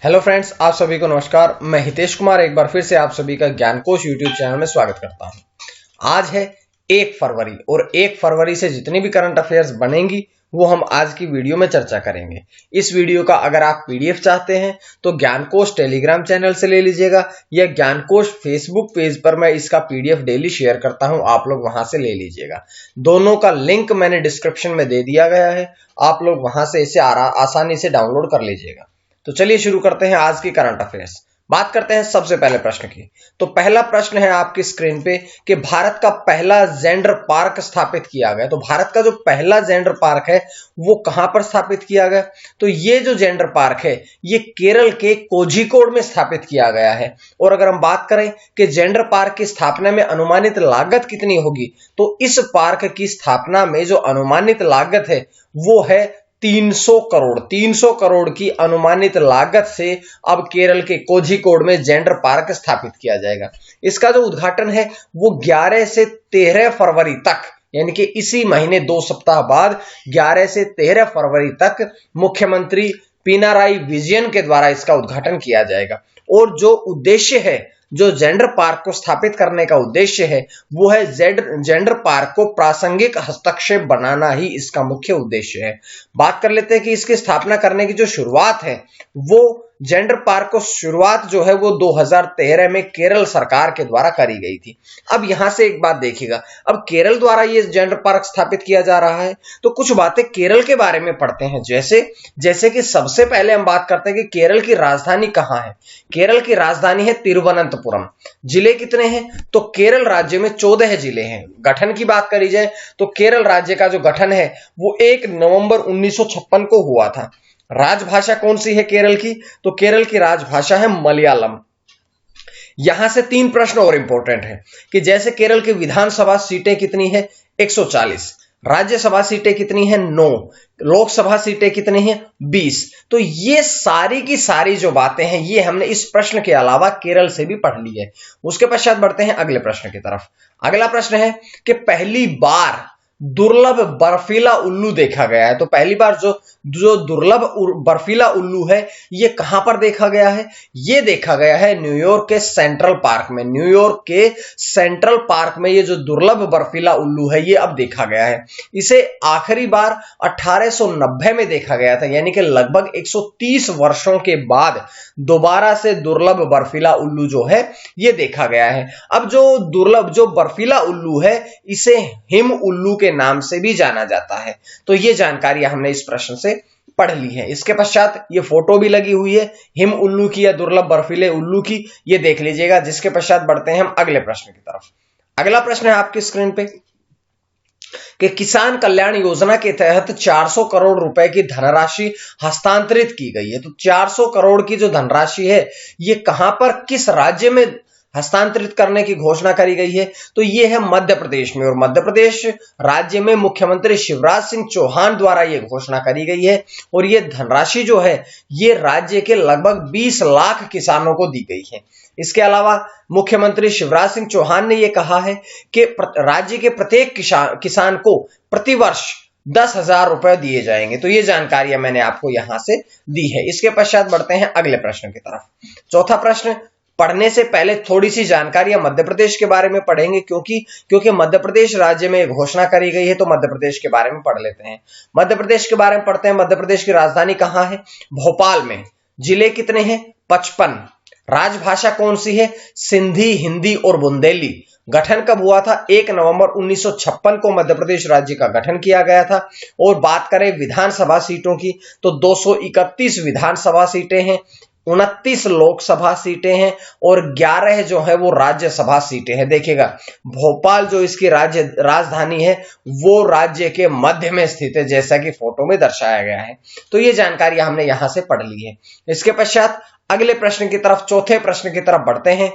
Hello friends, आप सभी को नमस्कार। मैं हितेश कुमार एक बार फिर से आप सभी का ज्ञानकोश यूट्यूब चैनल में स्वागत करता हूं। आज है 1 फरवरी और 1 फरवरी से जितनी भी करंट अफेयर्स बनेंगी वो हम आज की वीडियो में चर्चा करेंगे। इस वीडियो का अगर आप पीडीएफ चाहते हैं तो ज्ञानकोश टेलीग्राम चैनल से ले लीजिएगा या ज्ञानकोश फेसबुक पेज पर मैं इसका पीडीएफ डेली शेयर करता हूं, आप लोग वहां से ले लीजिएगा। दोनों का लिंक मैंने डिस्क्रिप्शन में दे दिया गया है, आप लोग वहां से इसे आसानी से डाउनलोड कर लीजिएगा। तो चलिए शुरू करते हैं आज की करंट अफेयर्स। बात करते हैं सबसे पहले प्रश्न की। तो पहला प्रश्न है आपकी स्क्रीन पे कि भारत का पहला जेंडर पार्क स्थापित किया गया। तो भारत का जो पहला जेंडर पार्क है वो कहां पर स्थापित किया गया? तो ये जो जेंडर पार्क है ये केरल के कोझिकोड में स्थापित किया गया है। और अगर हम बात करें कि जेंडर पार्क की स्थापना में अनुमानित लागत कितनी होगी, तो इस पार्क की स्थापना में जो अनुमानित लागत है वो है 300 करोड़ की अनुमानित लागत से अब केरल के कोझिकोड में जेंडर पार्क स्थापित किया जाएगा। इसका जो उद्घाटन है वो 11 से 13 फरवरी तक, यानी कि इसी महीने 2 सप्ताह बाद 11 से 13 फरवरी तक मुख्यमंत्री पिनाराई विजयन के द्वारा इसका उद्घाटन किया जाएगा। और जो उद्देश्य है, जो जेंडर पार्क को स्थापित करने का उद्देश्य है वो है जेंडर पार्क को प्रासंगिक हस्तक्षेप बनाना ही इसका मुख्य उद्देश्य है। बात कर लेते हैं कि इसकी स्थापना करने की जो शुरुआत है वो जेंडर पार्क को शुरुआत जो है वो 2013 में केरल सरकार के द्वारा करी गई थी। अब यहां से एक बात देखिएगा, अब केरल द्वारा ये जेंडर पार्क स्थापित किया जा रहा है तो कुछ बातें केरल के बारे में पढ़ते हैं। जैसे कि सबसे पहले हम बात करते हैं कि केरल की राजधानी कहां है। केरल की राजधानी है तिरुवनंतपुरम। जिले कितने हैं? तो केरल राज्य में 14 जिले हैं। गठन की बात करी जाए तो केरल राज्य का जो गठन है वो 1 नवंबर 1956 को हुआ था। राजभाषा कौन सी है केरल की? तो केरल की राजभाषा है मलयालम। यहां से 3 प्रश्न और इंपॉर्टेंट है कि जैसे केरल की विधानसभा सीटें कितनी है? 140। राज्यसभा सीटें कितनी है? 9। लोकसभा सीटें कितनी है? 20। तो ये सारी की सारी जो बातें हैं ये हमने इस प्रश्न के अलावा केरल से भी पढ़ ली है। उसके पश्चात बढ़ते हैं अगले प्रश्न की तरफ। अगला प्रश्न है कि पहली बार दुर्लभ बर्फीला उल्लू देखा गया है। तो पहली बार जो दुर्लभ बर्फीला उल्लू है ये कहां पर देखा गया है? ये देखा गया है न्यूयॉर्क के सेंट्रल पार्क में। न्यूयॉर्क के सेंट्रल पार्क में ये जो दुर्लभ बर्फीला उल्लू है ये अब देखा गया है। इसे आखिरी बार 1890 में देखा गया था, यानी कि लगभग 130 वर्षों के बाद दोबारा से दुर्लभ बर्फीला उल्लू जो है ये देखा गया है। अब जो बर्फीला उल्लू है इसे हिम उल्लू के नाम से भी जाना जाता है। तो ये जानकारी हमने इस प्रश्न से पढ़ ली है। इसके पश्चात ये फोटो भी लगी हुई है हिम उल्लू की या दुर्लभ बर्फीले उल्लू की, ये देख लीजिएगा। जिसके पश्चात बढ़ते हैं हम अगले प्रश्न की तरफ। अगला प्रश्न है आपकी स्क्रीन पे कि किसान कल्याण योजना के तहत 400 करोड़ रुपए की धनराशि हस्तांतरित की गई है। तो 400 करोड़ की जो धनराशि है ये कहां पर, किस राज्य में हस्तांतरित करने की घोषणा करी गई है? तो ये है मध्य प्रदेश में। और मध्य प्रदेश राज्य में मुख्यमंत्री शिवराज सिंह चौहान द्वारा ये घोषणा करी गई है। और ये धनराशि जो है ये राज्य के लगभग 20 लाख किसानों को दी गई है। इसके अलावा मुख्यमंत्री शिवराज सिंह चौहान ने यह कहा है कि राज्य के प्रत्येक किसान को प्रतिवर्ष 10,000 रुपए दिए जाएंगे। तो ये जानकारियां मैंने आपको यहां से दी है। इसके पश्चात बढ़ते हैं अगले प्रश्न की तरफ। चौथा प्रश्न पढ़ने से पहले थोड़ी सी जानकारियां मध्य प्रदेश के बारे में पढ़ेंगे, क्योंकि मध्य प्रदेश राज्य में घोषणा करी गई है तो मध्य प्रदेश के बारे में पढ़ लेते हैं। मध्य प्रदेश के बारे में पढ़ते हैं। मध्य प्रदेश की राजधानी कहां है? भोपाल में। जिले कितने हैं? 55। राजभाषा कौन सी है? सिंधी, हिंदी और बुंदेली। गठन कब हुआ था? 1 नवंबर 1956 को मध्य प्रदेश राज्य का गठन किया गया था। और बात करें विधानसभा सीटों की तो 231 विधानसभा सीटें हैं, 29 लोकसभा सीटें हैं और 11 जो है वो राज्यसभा सीटें हैं। देखिएगा भोपाल जो इसकी राजधानी है वो राज्य के मध्य में स्थित है, जैसा कि फोटो में दर्शाया गया है। तो ये जानकारी हमने यहां से पढ़ ली है। इसके पश्चात अगले प्रश्न की तरफ, चौथे प्रश्न की तरफ बढ़ते हैं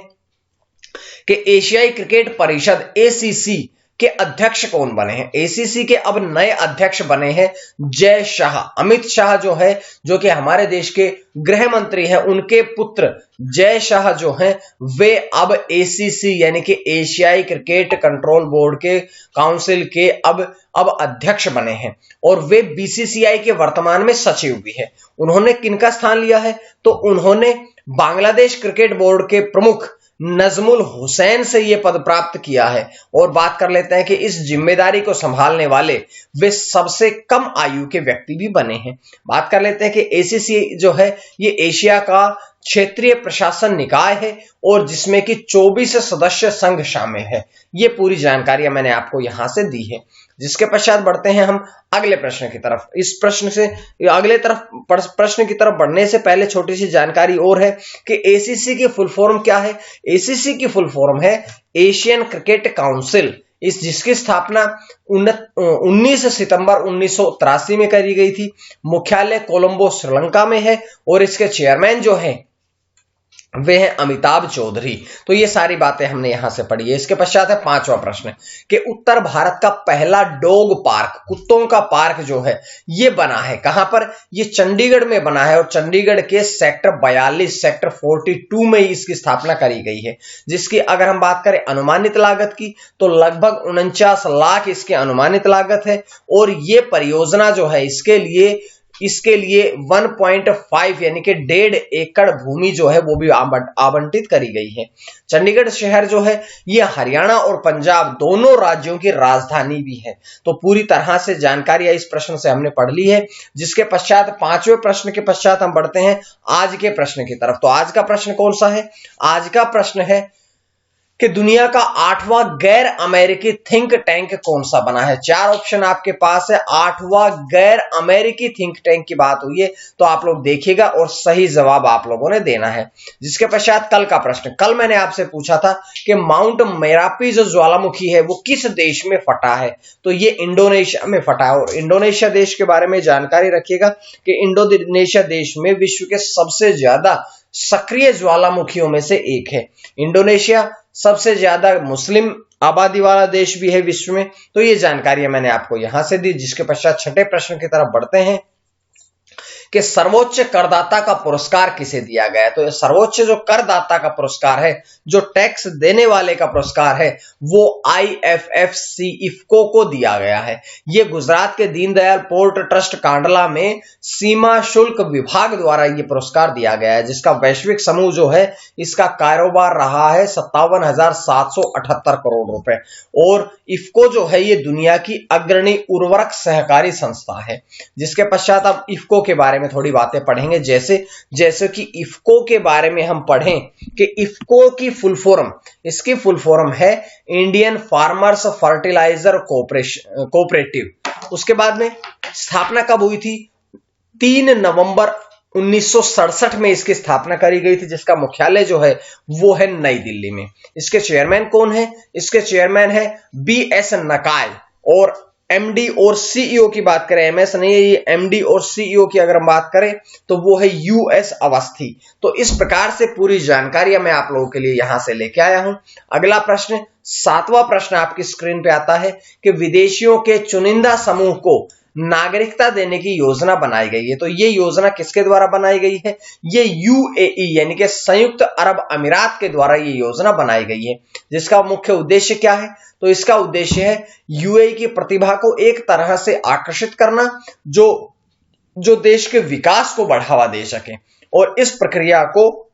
कि एशियाई क्रिकेट परिषद ACC के अध्यक्ष कौन बने हैं? ACC के अब नए अध्यक्ष बने हैं जय शाह। अमित शाह जो है, जो कि हमारे देश के गृह मंत्री हैं, उनके पुत्र जय शाह जो हैं वे अब ACC यानी कि एशियाई क्रिकेट कंट्रोल बोर्ड के काउंसिल के अब अध्यक्ष बने हैं और वे BCCI के वर्तमान में सचिव भी है। उन्होंने किनका स्थान लिया है? तो उन्होंने बांग्लादेश क्रिकेट बोर्ड के प्रमुख नजमुल हुसैन से यह पद प्राप्त किया है। और बात कर लेते हैं कि इस जिम्मेदारी को संभालने वाले वे सबसे कम आयु के व्यक्ति भी बने हैं। बात कर लेते हैं कि एसीसी जो है ये एशिया का क्षेत्रीय प्रशासन निकाय है और जिसमें कि 24 सदस्य संघ शामिल है। ये पूरी जानकारी मैंने आपको यहां से दी है। जिसके पश्चात बढ़ते हैं हम अगले प्रश्न की तरफ। इस प्रश्न से अगले प्रश्न की तरफ बढ़ने से पहले छोटी सी जानकारी और है कि एसीसी की फुल फॉर्म क्या है। एसीसी की फुल फॉर्म है एशियन क्रिकेट काउंसिल, जिसकी स्थापना 19 सितंबर 1983 में करी गई थी। मुख्यालय कोलंबो श्रीलंका में है और इसके चेयरमैन जो हैं वे हैं अमिताभ चौधरी। तो ये सारी बातें हमने यहां से पढ़ी है। इसके पश्चात है पांचवा प्रश्न कि उत्तर भारत का पहला डॉग पार्क, कुत्तों का पार्क जो है ये बना है कहां पर? ये चंडीगढ़ में बना है और चंडीगढ़ के सेक्टर 42 सेक्टर 42 में इसकी स्थापना करी गई है। जिसकी अगर हम बात करें अनुमानित लागत की तो लगभग 49 लाख इसकी अनुमानित लागत है। और ये परियोजना जो है इसके लिए 1.5 यानी कि 1.5 एकड़ भूमि जो है वो भी आवंटित करी गई है। चंडीगढ़ शहर जो है ये हरियाणा और पंजाब दोनों राज्यों की राजधानी भी है। तो पूरी तरह से जानकारी इस प्रश्न से हमने पढ़ ली है। जिसके पश्चात पांचवें प्रश्न के पश्चात हम बढ़ते हैं आज के प्रश्न की तरफ। तो आज का प्रश्न कौन सा है? आज का प्रश्न है कि दुनिया का 8वां गैर अमेरिकी थिंक टैंक कौन सा बना है? 4 ऑप्शन आपके पास है। 8वां गैर अमेरिकी थिंक टैंक की बात हुई है तो आप लोग देखिएगा और सही जवाब आप लोगों ने देना है। जिसके पश्चात कल का प्रश्न, कल मैंने आपसे पूछा था कि माउंट मेरापी जो ज्वालामुखी है वो किस देश में फटा है? तो ये इंडोनेशिया में फटा है। और इंडोनेशिया देश के बारे में जानकारी रखिएगा कि इंडोनेशिया देश में विश्व के सबसे ज्यादा सक्रिय ज्वालामुखियों में से एक है। इंडोनेशिया सबसे ज्यादा मुस्लिम आबादी वाला देश भी है विश्व में। तो ये जानकारी मैंने आपको यहां से दी। जिसके पश्चात छठे प्रश्न की तरफ बढ़ते हैं कि सर्वोच्च करदाता का पुरस्कार किसे दिया गया है? तो सर्वोच्च जो करदाता का पुरस्कार है, जो टैक्स देने वाले का पुरस्कार है, वो IFFC इफ्को को दिया गया है। ये गुजरात के दीनदयाल पोर्ट ट्रस्ट कांडला में सीमा शुल्क विभाग द्वारा ये पुरस्कार दिया गया है। जिसका वैश्विक समूह जो है इसका कारोबार रहा है 57,778 करोड़ रुपए। और इफ्को जो है ये दुनिया की अग्रणी उर्वरक सहकारी संस्था है। जिसके पश्चात अब इफ्को के बारे में थोड़ी बातें पढ़ेंगे। जैसे कि इफ्को के बारे में हम पढ़ें कि इफ्को की फुल फॉर्म, इसकी फुल फॉर्म है इंडियन फार्मर्स फर्टिलाइजर कोऑपरेटिव। उसके बाद में स्थापना कब हुई थी? 3 नवंबर 1967 में इसकी स्थापना करी गई थी। जिसका मुख्यालय जो है वो है नई दिल्ली में। इसके चेयरमैन कौन है? इसके चेयरमैन है BS नकाय। और MD और CEO की बात करें, MS नहीं है, ये MD और CEO की अगर हम बात करें तो वो है US अवस्थी। तो इस प्रकार से पूरी जानकारी मैं आप लोगों के लिए यहां से लेके आया हूं। अगला प्रश्न, 7वां प्रश्न आपकी स्क्रीन पे आता है कि विदेशियों के चुनिंदा समूह को नागरिकता देने की योजना बनाई गई है। तो ये योजना किसके द्वारा बनाई गई है? ये UAE यानी कि संयुक्त अरब अमीरात के द्वारा ये योजना बनाई गई है। जिसका मुख्य उद्देश्य क्या है? तो इसका उद्देश्य है UAE की प्रतिभा को एक तरह से आकर्षित करना जो देश के विकास को बढ़ावा दे सके। और इस प्रक्रिया को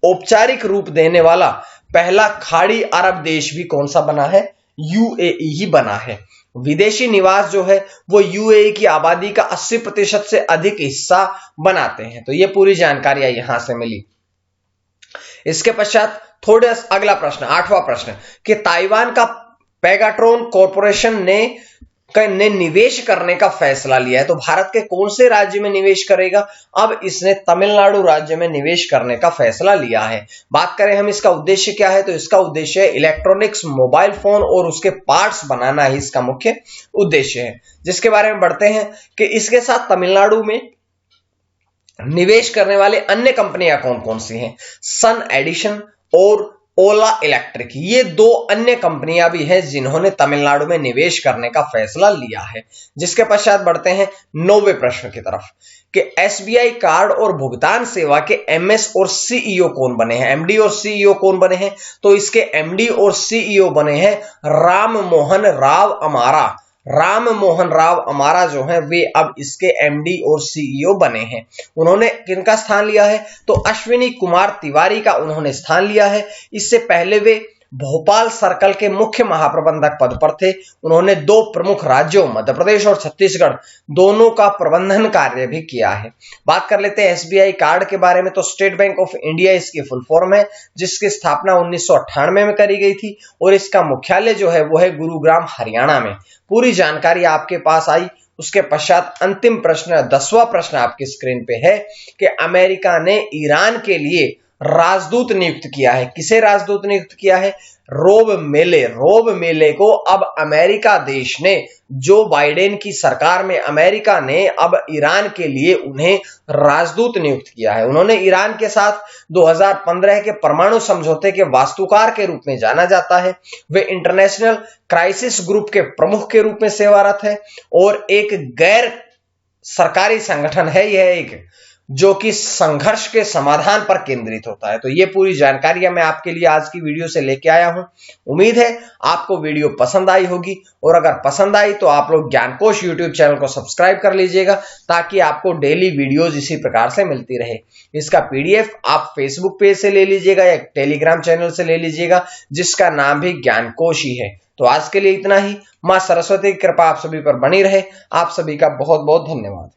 औपचारिक रूप देने वाला पहला खाड़ी अरब देश भी कौन सा बना है? UAE ही बना है। विदेशी निवास जो है वो UAE की आबादी का 80% से अधिक हिस्सा बनाते हैं। तो ये पूरी जानकारी यहां से मिली। इसके पश्चात थोड़ा अगला प्रश्न, 8वां प्रश्न कि ताइवान का पेगाट्रॉन कॉरपोरेशन ने निवेश करने का फैसला लिया है। तो भारत के कौन से राज्य में निवेश करेगा? अब इसने तमिलनाडु राज्य में निवेश करने का फैसला लिया है। बात करें हम इसका उद्देश्य क्या है? तो इसका उद्देश्य है इलेक्ट्रॉनिक्स, मोबाइल फोन और उसके पार्ट्स बनाना ही इसका मुख्य उद्देश्य है। जिसके बारे में बढ़ते हैं कि इसके साथ तमिलनाडु में निवेश करने वाले अन्य कंपनियां कौन कौन सी हैं? सन एडिशन और ओला इलेक्ट्रिक, ये 2 अन्य कंपनियां भी हैं जिन्होंने तमिलनाडु में निवेश करने का फैसला लिया है। जिसके पश्चात बढ़ते हैं 9वें प्रश्न की तरफ कि SBI कार्ड और भुगतान सेवा के MS और CEO कौन बने हैं? MD और CEO कौन बने हैं? तो इसके MD और CEO बने हैं राम मोहन राव अमारा। राम मोहन राव अमारा जो है वे अब इसके एमडी और सीईओ बने हैं। उन्होंने किनका स्थान लिया है? तो अश्विनी कुमार तिवारी का उन्होंने स्थान लिया है। इससे पहले वे भोपाल सर्कल के मुख्य महाप्रबंधक पद पर थे। उन्होंने दो प्रमुख राज्यों मध्य प्रदेश और छत्तीसगढ़ दोनों का प्रबंधन कार्य भी किया है। बात कर लेते हैं एसबीआई कार्ड के बारे में, तो स्टेट बैंक ऑफ इंडिया इसकी फुल फॉर्म है, जिसकी स्थापना 1998 में करी गई थी और इसका मुख्यालय जो है वो है गुरुग्राम हरियाणा में। पूरी जानकारी आपके पास आई। उसके पश्चात अंतिम प्रश्न 10वां प्रश्न आपकी स्क्रीन पे है कि अमेरिका ने ईरान के लिए राजदूत नियुक्त किया है। किसे राजदूत नियुक्त किया है? रोब मेले को अब अमेरिका देश ने, जो बाइडेन की सरकार में अमेरिका ने अब ईरान के लिए उन्हें राजदूत नियुक्त किया है। उन्होंने ईरान के साथ 2015 के परमाणु समझौते के वास्तुकार के रूप में जाना जाता है। वे इंटरनेशनल क्राइसिस ग्रुप के प्रमुख के रूप में सेवारत है और एक गैर सरकारी संगठन है यह एक, जो कि संघर्ष के समाधान पर केंद्रित होता है। तो ये पूरी जानकारी मैं आपके लिए आज की वीडियो से लेके आया हूं। उम्मीद है आपको वीडियो पसंद आई होगी और अगर पसंद आई तो आप लोग ज्ञानकोश यूट्यूब चैनल को सब्सक्राइब कर लीजिएगा ताकि आपको डेली वीडियोज इसी प्रकार से मिलती रहे। इसका पीडीएफ आप फेसबुक पेज से ले लीजिएगा या टेलीग्राम चैनल से ले लीजिएगा, जिसका नाम भी ज्ञानकोश ही है। तो आज के लिए इतना ही। मां सरस्वती की कृपा आप सभी पर बनी रहे। आप सभी का बहुत बहुत धन्यवाद।